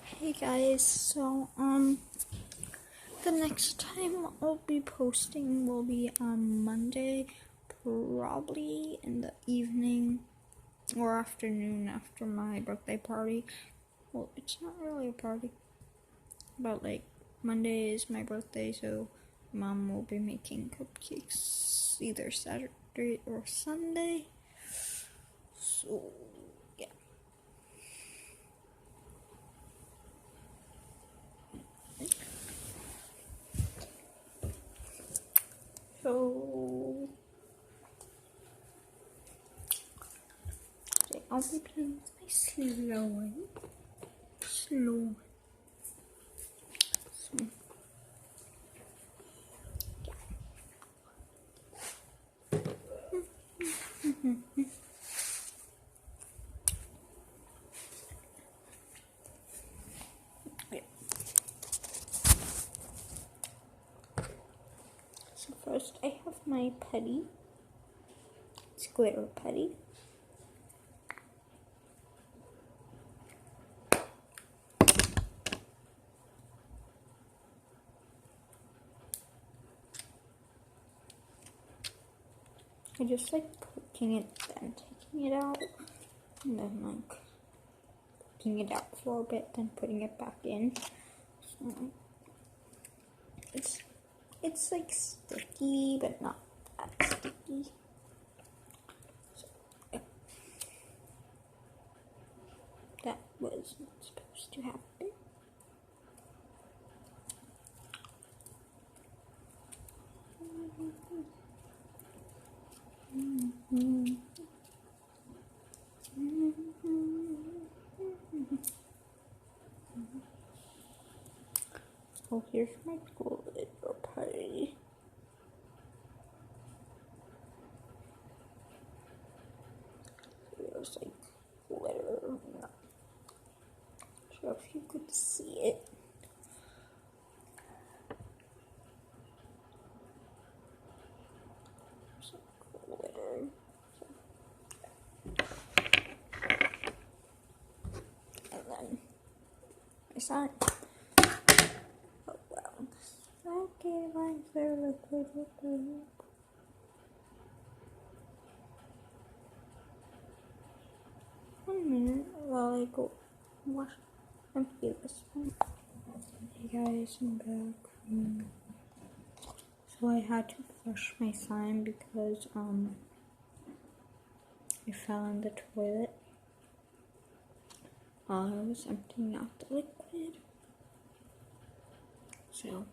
Hey guys, so the next time I'll be posting will be on Monday, probably in the evening or afternoon after my birthday party. Well, it's not really a party, but like Monday is my birthday, so Mom will be making cupcakes either Saturday or Sunday. So yeah. So I'll be playing with my slow one. So yeah. So first I have my putty. It's glitter putty. I just like poking it, then taking it out, and then like poking it out for a bit, then putting it back in. So it's like sticky, but not that sticky. So yeah. That was not supposed to happen. Oh, here's my glitter putty. There's like glitter. Not sure if you could see it. There's like glitter. And then my sign. Oh well. Okay, mine's very liquid. 1 minute while I go wash empty this one. Hey guys, I'm back. So I had to flush my slime because it fell in the toilet while I was emptying out the liquid. So